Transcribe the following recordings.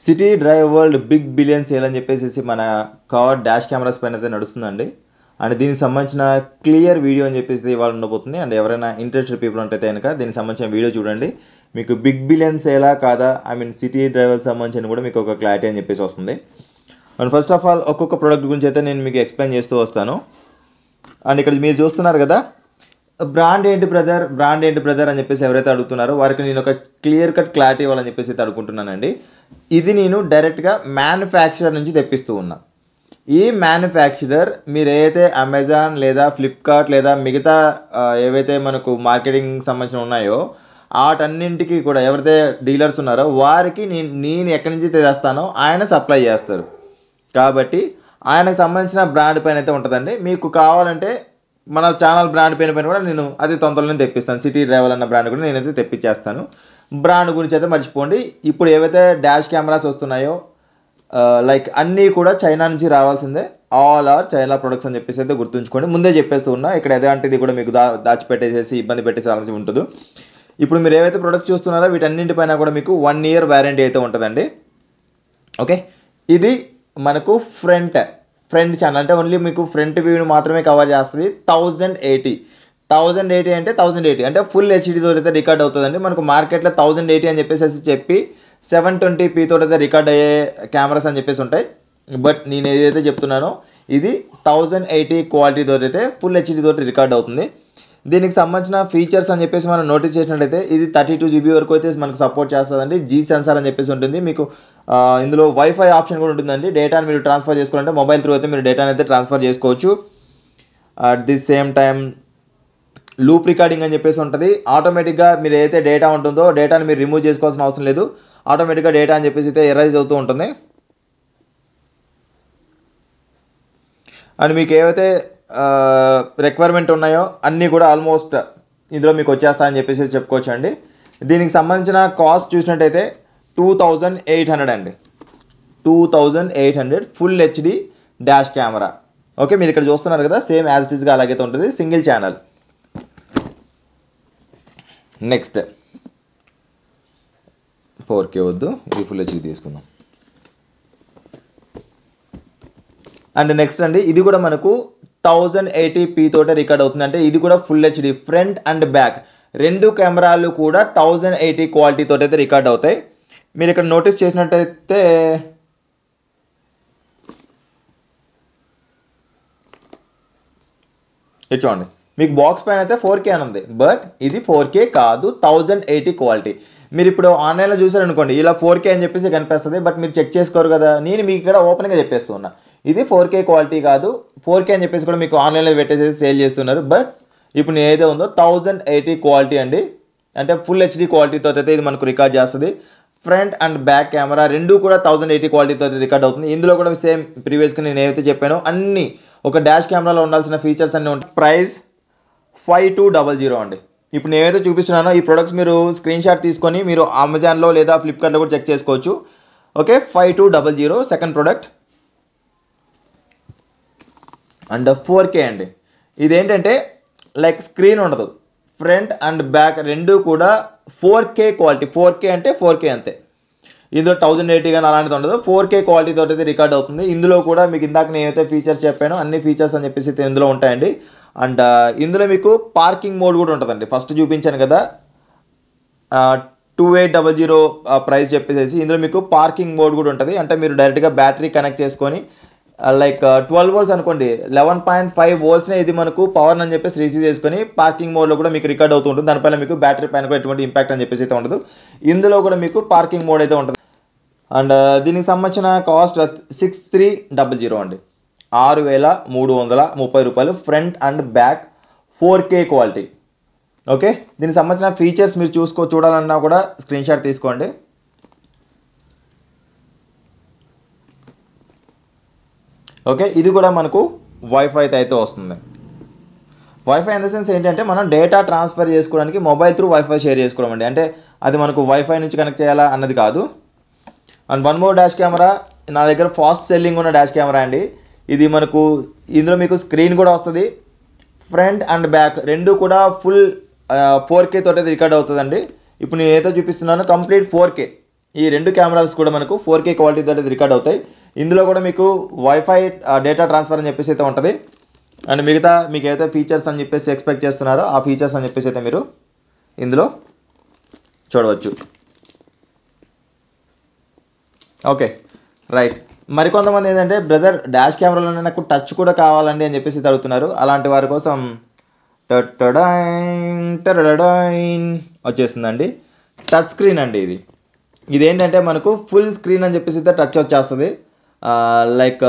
City drive world big billion sale అని చెప్పేసి మన కార్ డాష్ కెమెరాస్ పైన అయితే నడుస్తుందండి. అండ్ దీనికి సంబంధించిన క్లియర్ వీడియో అని చెప్పేసి ఇవాళ ఉండబోతుంది. అండ్ ఎవరైనా ఇంట్రెస్టెడ్ పీపుల్ ఉంటే కనుక దీనికి సంబంధించిన వీడియో చూడండి. మీకు బిగ్ బిలియన్ సేలా కాదా, ఐ మీన్ సిటీ డ్రైవర్కి సంబంధించిన కూడా మీకు ఒక క్లారిటీ అని చెప్పేసి వస్తుంది. అండ్ ఫస్ట్ ఆఫ్ ఆల్ ఒక్కొక్క ప్రోడక్ట్ గురించి అయితే నేను మీకు ఎక్స్ప్లెయిన్ చేస్తూ వస్తాను. అండ్ ఇక్కడ మీరు చూస్తున్నారు కదా, బ్రాండ్ ఏంటి బ్రదర్ అని చెప్పేసి ఎవరైతే అడుగుతున్నారో వారికి నేను ఒక క్లియర్ కట్ క్లారిటీ ఇవ్వాలని చెప్పేసి అయితే అడుగుతున్నానండి. ఇది నేను డైరెక్ట్గా మ్యానుఫ్యాక్చరర్ నుంచి తెప్పిస్తూ ఉన్నా. ఈ మ్యానుఫ్యాక్చరర్ మీరు ఏదైతే అమెజాన్ లేదా ఫ్లిప్కార్ట్ లేదా మిగతా ఏవైతే మనకు మార్కెటింగ్ సంబంధించిన ఉన్నాయో వాటన్నింటికి కూడా ఎవరైతే డీలర్స్ ఉన్నారో వారికి నేను ఎక్కడి నుంచి తెస్తానో ఆయన సప్లై చేస్తారు. కాబట్టి ఆయనకు సంబంధించిన బ్రాండ్ పైన అయితే ఉంటుందండి. మీకు కావాలంటే మన ఛానల్ బ్రాండ్ పైన కూడా నేను అది తొందరలోనే తెప్పిస్తాను. సిటీ డ్రైవర్ అన్న బ్రాండ్ కూడా నేనైతే తెప్పించేస్తాను. బ్రాండ్ గురించి అయితే మర్చిపోండి. ఇప్పుడు ఏవైతే డాష్ కెమెరాస్ వస్తున్నాయో లైక్ అన్నీ కూడా చైనా నుంచి రావాల్సిందే. ఆల్ ఆర్ చైనా ప్రొడక్ట్స్ అని చెప్పేసి అయితే గుర్తుంచుకోండి. ముందే చెప్పేస్తూ ఉన్నా, ఇక్కడ ఎలాంటిది కూడా మీకు దాచిపెట్టేసేసి ఇబ్బంది పెట్టేసాల్సి ఉంటుంది. ఇప్పుడు మీరు ఏవైతే ప్రొడక్ట్స్ చూస్తున్నారో వీటన్నింటిపైన కూడా మీకు 1 year వారంటీ అయితే ఉంటుందండి. ఓకే, ఇది మనకు ఫ్రంట్ ఛానల్ అంటే ఓన్లీ మీకు ఫ్రంట్ వ్యూని మాత్రమే కవర్ చేస్తుంది. 1080 అంటే 1080 అంటే ఫుల్ హెచ్డీతో అయితే రికార్డ్ అవుతుందండి. మనకు మార్కెట్లో 1080 అని చెప్పి 720p తోటి అయితే రికార్డ్ అయ్యే కెమెరాస్ అని చెప్పేసి ఉంటాయి. బట్ నేను ఏదైతే చెప్తున్నానో ఇది 1080 క్వాలిటీతో అయితే ఫుల్ హెచ్డీ తోటి రికార్డ్ అవుతుంది. దీనికి సంబంధించిన ఫీచర్స్ అని చెప్పేసి మనం నోటీస్ చేసినట్లయితే ఇది 32GB వరకు అయితే మనకు సపోర్ట్ చేస్తుందండి. జీ సెన్సార్ అని చెప్పేసి ఉంటుంది. మీకు ఇందులో వైఫై ఆప్షన్ కూడా ఉంటుందండి. డేటాను మీరు ట్రాన్స్ఫర్ చేసుకోవాలంటే మొబైల్ త్రూ అయితే మీరు డేటాను అయితే ట్రాన్స్ఫర్ చేసుకోవచ్చు. At the same time loop recording అని చెప్పేసి ఉంటుంది. ఆటోమేటిక్గా మీరు ఏదైతే డేటా ఉంటుందో డేటాను మీరు రిమూవ్ చేసుకోవాల్సిన అవసరం లేదు. ఆటోమేటిక్గా డేటా అని చెప్పేసి అయితే ఎరైజ్ అవుతూ ఉంటుంది. అండ్ మీకు ఏవైతే రిక్వైర్మెంట్ ఉన్నాయో అన్నీ కూడా ఆల్మోస్ట్ ఇందులో మీకు వచ్చేస్తాయని చెప్పేసి చెప్పుకోవచ్చు అండి. దీనికి సంబంధించిన కాస్ట్ చూసినట్టయితే 2800 అండి. 2800 full HD dash camera. Okay, మీరు ఇక్కడ చూస్తున్నారు కదా, సేమ్ యాజ్ ఇట్ ఈస్గా అలాగైతే ఉంటుంది. Single channel. నెక్స్ట్ 4K వద్దు, ఇది ఫుల్ హెచ్డి తీసుకుందాం. అండ్ నెక్స్ట్ అండి, ఇది కూడా మనకు 1080p తోటే రికార్డ్ అవుతుంది. అంటే ఇది కూడా full HD front and back రెండు కెమెరాలు కూడా 1080 క్వాలిటీ తోటి అయితే రికార్డ్ అవుతాయి. మీరు ఇక్కడ నోటీస్ చేసినట్టయితే ఇది చూడండి, మీకు బాక్స్ పైన అయితే 4K అని ఉంది. బట్ ఇది 4K కాదు, 1080 క్వాలిటీ. మీరు ఇప్పుడు ఆన్లైన్లో చూసారనుకోండి, ఇలా 4K అని చెప్పేసి కనిపిస్తుంది. బట్ మీరు చెక్ చేసుకోరు కదా, నేను మీకు ఇక్కడ ఓపెన్గా చెప్పేస్తూ ఉన్నా ఇది 4K క్వాలిటీ కాదు, 4K అని చెప్పేసి కూడా మీకు ఆన్లైన్లో పెట్టేసి సేల్ చేస్తున్నారు. బట్ ఇప్పుడు నేను ఏదో ఉందో 1080 క్వాలిటీ అండి. అంటే ఫుల్ హెచ్డి క్వాలిటీతో అయితే ఇది మనకు రికార్డ్ చేస్తుంది. ఫ్రంట్ అండ్ బ్యాక్ కెమెరా రెండు కూడా 1080 క్వాలిటీతో రికార్డ్ అవుతుంది. ఇందులో కూడా సేమ్ ప్రీవియస్గా నేను ఏవైతే చెప్పానో అన్ని ఒక డాష్ కెమెరాలో ఉండాల్సిన ఫీచర్స్ అన్నీ ఉంటాయి. ప్రైస్ 5200 అండి. ఇప్పుడు నేనైతే చూపిస్తున్నానో ఈ ప్రొడక్ట్స్ మీరు స్క్రీన్ షాట్ తీసుకొని మీరు అమెజాన్లో లేదా ఫ్లిప్కార్ట్లో కూడా చెక్ చేసుకోవచ్చు. Okay, 5200 second product. And 4K అండి. ఇదేంటంటే లైక్ స్క్రీన్ ఉండదు, ఫ్రంట్ అండ్ బ్యాక్ రెండు కూడా 4K క్వాలిటీ. 4K అంటే 4K అంతే. ఇందులో 1080 కానీ అలాంటిది ఉండదు. 4K క్వాలిటీ తోటి అయితే రికార్డ్ అవుతుంది. ఇందులో కూడా మీకు ఇందాక నేనైతే ఫీచర్స్ చెప్పానో అన్ని ఫీచర్స్ అని చెప్పేసి అయితే ఇందులో ఉంటాయండి. అండ్ ఇందులో మీకు పార్కింగ్ మోడ్ కూడా ఉంటుందండి. ఫస్ట్ చూపించాను కదా 2800 ప్రైస్ చెప్పేసి, ఇందులో మీకు పార్కింగ్ మోడ్ కూడా ఉంటుంది. అంటే మీరు డైరెక్ట్గా బ్యాటరీ కనెక్ట్ చేసుకొని లైక్ 12 volts అనుకోండి, 11.5 voltsనే ఇది మనకు పవర్ అని చెప్పేసి రిసీవ్ చేసుకొని పార్కింగ్ మోడ్లో కూడా మీకు రికార్డ్ అవుతూ ఉంటుంది. దానిపైన మీకు బ్యాటరీ పైన కూడా ఎటువంటి ఇంపాక్ట్ అని చెప్పేసి అయితే ఉండదు. ఇందులో కూడా మీకు పార్కింగ్ మోడ్ అయితే ఉంటుంది. అండ్ దీనికి సంబంధించిన కాస్ట్ 6300 అండి. 6330 రూపాయలు. Front and back 4K quality. Okay, దీనికి సంబంధించిన ఫీచర్స్ మీరు చూడాలన్నా కూడా స్క్రీన్ షాట్ తీసుకోండి. ఓకే, ఇది కూడా మనకు వైఫై అయితే వస్తుంది. వైఫై ఇన్ ద సెన్స్ ఏంటంటే మనం డేటా ట్రాన్స్ఫర్ చేసుకోవడానికి మొబైల్ త్రూ వైఫై షేర్ చేసుకోవడం అండి. అంటే అది మనకు వైఫై నుంచి కనెక్ట్ చేయాలా అన్నది కాదు. And one more dash camera, నా దగ్గర ఫాస్ట్ సెల్లింగ్ ఉన్న డాష్ కెమెరా అండి. ఇది మనకు ఇందులో మీకు స్క్రీన్ కూడా వస్తుంది. ఫ్రంట్ అండ్ బ్యాక్ రెండు కూడా ఫుల్ 4K తోటి రికార్డ్ అవుతుందండి. ఇప్పుడు నేను ఏదో చూపిస్తున్నాను కంప్లీట్ 4K. ఈ 2 కెమెరాస్ కూడా మనకు 4K క్వాలిటీతో అయితే రికార్డ్ అవుతాయి. ఇందులో కూడా మీకు వైఫై డేటా ట్రాన్స్ఫర్ అని చెప్పేసి అయితే ఉంటుంది. అండ్ మిగతా మీకు ఏదైతే ఫీచర్స్ అని చెప్పేసి ఎక్స్పెక్ట్ చేస్తున్నారో ఆ ఫీచర్స్ అని చెప్పేసి అయితే మీరు ఇందులో చూడవచ్చు. Okay, right. మరికొంతమంది ఏంటంటే బ్రదర్ డాష్ కెమెరాలోనే నాకు టచ్ కూడా కావాలండి అని చెప్పేసి అడుగుతున్నారు. అలాంటి వారి కోసం వచ్చేస్తుందండి టచ్ స్క్రీన్ అండి. ఇదేంటంటే మనకు ఫుల్ స్క్రీన్ అని చెప్పేసి టచ్ వచ్చేస్తుంది. లైక్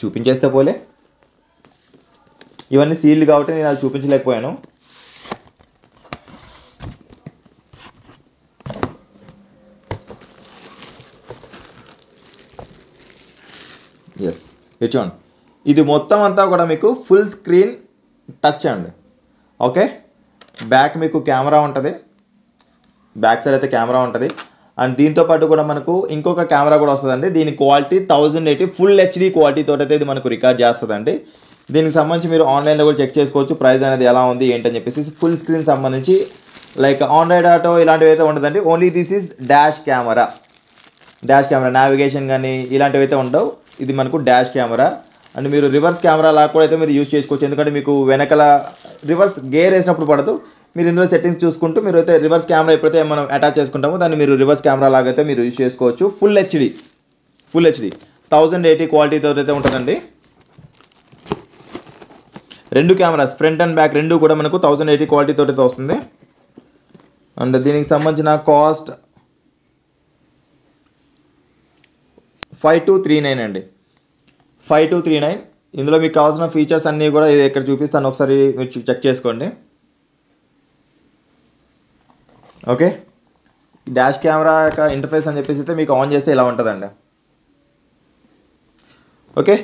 చూపించేస్తే పోలే, ఇవన్నీ సీల్డ్ కాబట్టి నేను అది చూపించలేకపోయాను. ఎస్, ఇది చూడండి, ఇది మొత్తం అంతా కూడా మీకు ఫుల్ స్క్రీన్ టచ్ అండి. ఓకే, బ్యాక్ మీకు కెమెరా ఉంటుంది, బ్యాక్ సైడ్ అయితే కెమెరా ఉంటుంది. అండ్ దీంతోపాటు కూడా మనకు ఇంకొక కెమెరా కూడా వస్తుందండి. దీని క్వాలిటీ 1080 ఫుల్ హెచ్డి క్వాలిటీతో అయితే ఇది మనకు రికార్డ్ చేస్తుందండి. దీనికి సంబంధించి మీరు ఆన్లైన్లో కూడా చెక్ చేసుకోవచ్చు ప్రైస్ అనేది ఎలా ఉంది ఏంటని చెప్పేసి. ఫుల్ స్క్రీన్ సంబంధించి లైక్ ఆండ్రాయిడ్ ఆటో ఇలాంటివి అయితే ఉండదండి. Only this is dash camera. Navigation కానీ ఇలాంటివి అయితే ఉండవు. ఇది మనకు డాష్ కెమెరా. అండ్ మీరు రివర్స్ కెమెరా లాగా కూడా అయితే మీరు యూజ్ చేసుకోవచ్చు. ఎందుకంటే మీకు వెనకల రివర్స్ గేర్ వేసినప్పుడు పడదు. మీరు ఇందులో సెట్టింగ్స్ చూసుకుంటూ మీరు అయితే రివర్స్ కెమెరా ఎప్పుడైతే మనం అటాచ్ చేసుకుంటామో దాన్ని మీరు రివర్స్ కెమెరా లాగా అయితే మీరు యూజ్ చేసుకోవచ్చు. ఫుల్ హెచ్డి 1080 క్వాలిటీతో అయితే ఉంటుందండి. 2 కెమెరాస్ ఫ్రంట్ అండ్ బ్యాక్ రెండు కూడా మనకు 1080 క్వాలిటీతో అయితే వస్తుంది. అండ్ దీనికి సంబంధించిన కాస్ట్ 5239 అండి. 5239. ఇందులో మీకు కావాల్సిన ఫీచర్స్ అన్నీ కూడా ఇది ఇక్కడ చూపిస్తాను, ఒకసారి మీరు చెక్ చేసుకోండి. ఓకే, డాష్ కెమెరా యొక్క ఇంటర్ఫేస్ అని చెప్పేసి అయితే మీకు ఆన్ చేస్తే ఇలా ఉంటుందండి. ఓకే,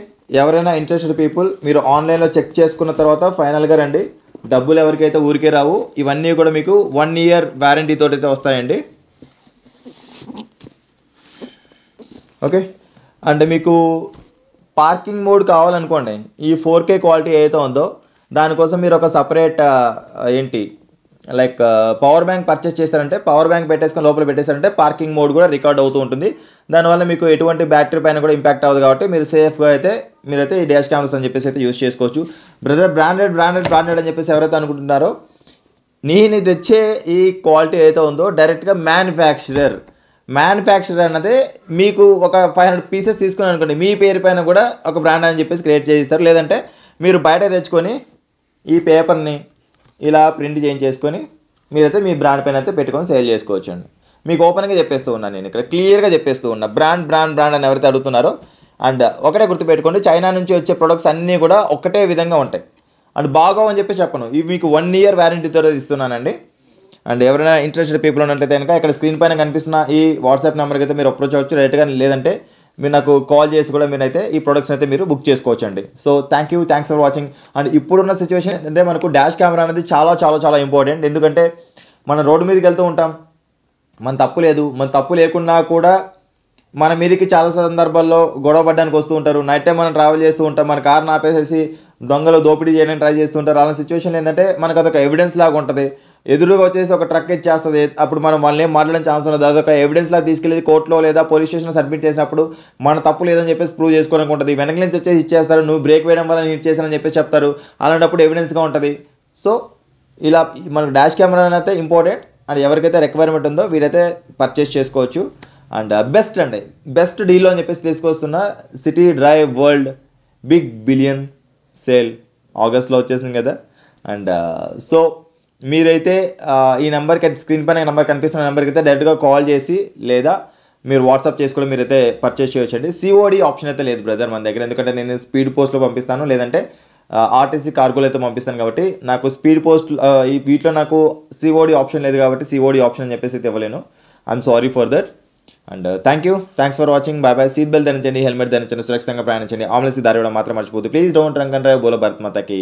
ఎవరైనా ఇంట్రెస్టెడ్ పీపుల్ మీరు ఆన్లైన్లో చెక్ చేసుకున్న తర్వాత ఫైనల్గా రండి. డబ్బులు ఎవరికైతే ఊరికే రావు. ఇవన్నీ కూడా మీకు 1 year వారంటీతో అయితే వస్తాయండి. ఓకే, అంటే మీకు పార్కింగ్ మోడ్ కావాలనుకోండి, ఈ 4K క్వాలిటీ ఏదైతే ఉందో దానికోసం మీరు ఒక separate like power bank purchase చేస్తారంటే పవర్ బ్యాంక్ పెట్టేసుకొని లోపల పెట్టేశారంటే పార్కింగ్ మోడ్ కూడా రికార్డ్ అవుతూ ఉంటుంది. దానివల్ల మీకు ఎటువంటి బ్యాటరీ పైన కూడా ఇంపాక్ట్ అవ్వదు. కాబట్టి మీరు సేఫ్గా అయితే మీరైతే ఈ డాష్ కెమెరాస్ అని చెప్పేసి అయితే యూజ్ చేసుకోవచ్చు. బ్రదర్ బ్రాండెడ్ అని చెప్పేసి ఎవరైతే అనుకుంటున్నారో, నేను తెచ్చే ఈ క్వాలిటీ ఏదైతే ఉందో డైరెక్ట్గా మ్యానుఫ్యాక్చరర్ అన్నదే మీకు ఒక 500 పీసెస్ తీసుకుని అనుకోండి, మీ పేరు పైన కూడా ఒక బ్రాండ్ అని చెప్పేసి క్రియేట్ చేయిస్తారు. లేదంటే మీరు బయట తెచ్చుకొని ఈ పేపర్ని ఇలా ప్రింట్ చేయించేసుకొని మీరైతే మీ బ్రాండ్ పైన అయితే పెట్టుకొని సేల్ చేసుకోవచ్చు అండి. మీకు ఓపెన్గా చెప్పేస్తూ ఉన్నాను, నేను ఇక్కడ క్లియర్గా చెప్పేస్తూ ఉన్నా బ్రాండ్ అని ఎవరైతే అడుగుతున్నారో. అండ్ ఒకటే గుర్తుపెట్టుకోండి, చైనా నుంచి వచ్చే ప్రొడక్ట్స్ అన్నీ కూడా ఒకటే విధంగా ఉంటాయి. అండ్ బాగోవని చెప్పి చెప్పను, ఇవి మీకు 1 year వారంటీతో ఇస్తున్నానండి. అండ్ ఎవరైనా ఇంట్రెస్టెడ్ పీపుల్ ఉన్నట్లయితే కనుక ఇక్కడ స్క్రీన్ పైన కనిపిస్తున్న ఈ వాట్సాప్ నెంబర్కి అయితే మీరు అప్రోచ్ అవ్వచ్చు డైరెక్ట్గా. లేదంటే మీరు నాకు కాల్ చేసి కూడా మీరైతే ఈ ప్రొడక్ట్స్ అయితే మీరు బుక్ చేసుకోవచ్చు అండి. So thanks for watching. And ఇప్పుడున్న సిచ్యువేషన్ ఏంటంటే మనకు డాష్ కెమెరా అనేది చాలా ఇంపార్టెంట్. ఎందుకంటే మనం రోడ్డు మీదకి వెళ్తూ ఉంటాం, మన తప్పు లేకున్నా కూడా మన మీదకి చాలా సందర్భాల్లో గొడవ పడ్డానికి వస్తూ ఉంటారు. నైట్ టైం మనం ట్రావెల్ చేస్తూ ఉంటాం, మన కార్ని ఆపేసేసి దొంగలు దోపిడీ చేయడానికి ట్రై చేస్తూ ఉంటారు. అలాంటి సిచ్యువేషన్ ఏంటంటే మనకు అదొక ఎవిడెన్స్ లాగా ఉంటుంది. ఎదురుగా వచ్చేసి ఒక ట్రక్ ఇచ్చేస్తుంది, అప్పుడు మనం వాళ్ళని ఏం మాట్లాడడం ఛాన్స్ ఉండదు. అదొక ఎవిడెన్స్ లాగా తీసుకెళ్ళి కోర్టులో లేదా పోలీస్ స్టేషన్లో సబ్మిట్ చేసినప్పుడు మన తప్పు లేదని చెప్పేసి ప్రూవ్ చేసుకోవడానికి ఉంటుంది. వెనక నుంచి వచ్చేసి ఇచ్చేస్తారు, నువ్వు బ్రేక్ వేయడం వల్ల నేను ఇచ్చేసానని చెప్పేసి చెప్తారు. అలాంటప్పుడు ఎవిడెన్స్గా ఉంటుంది. సో ఇలా మనకు డాష్ కెమెరా అయితే ఇంపార్టెంట్. అండ్ ఎవరికైతే రిక్వైర్మెంట్ ఉందో వీరైతే పర్చేస్ చేసుకోవచ్చు. అండ్ బెస్ట్ డీల్లో అని చెప్పేసి తీసుకొస్తున్న city drive world big billion sale ఆగస్ట్లో వచ్చేసింది కదా. అండ్ సో మీరైతే ఈ నెంబర్కి అయితే స్క్రీన్ పైన నెంబర్ కనిపిస్తున్న నెంబర్కి అయితే డైరెక్ట్గా కాల్ చేసి లేదా మీరు వాట్సాప్ చేసి కూడా మీరైతే పర్చేస్ చేయొచ్చండి. COD ఆప్షన్ అయితే లేదు బ్రదర్ మన దగ్గర, ఎందుకంటే నేను స్పీడ్ పోస్ట్లో పంపిస్తాను, లేదంటే RTC కార్గోలో అయితే పంపిస్తాను. కాబట్టి నాకు స్పీడ్ పోస్ట్ ఈ వీటిలో నాకు COD ఆప్షన్ లేదు కాబట్టి COD ఆప్షన్ అని చెప్పేసి అయితే ఇవ్వలేను. I'm sorry for that. And thanks for watching. Bye. Seat belt ధరించండి, హెల్మెట్ ధరించండి, సురక్షితంగా ప్రయాణించండి. ఆమ్లెన్సీ దారి ఇవ్వడం మాత్రం మర్చిపోద్దు. Please don't drunk and drive. బోలో భారత్ మాతకి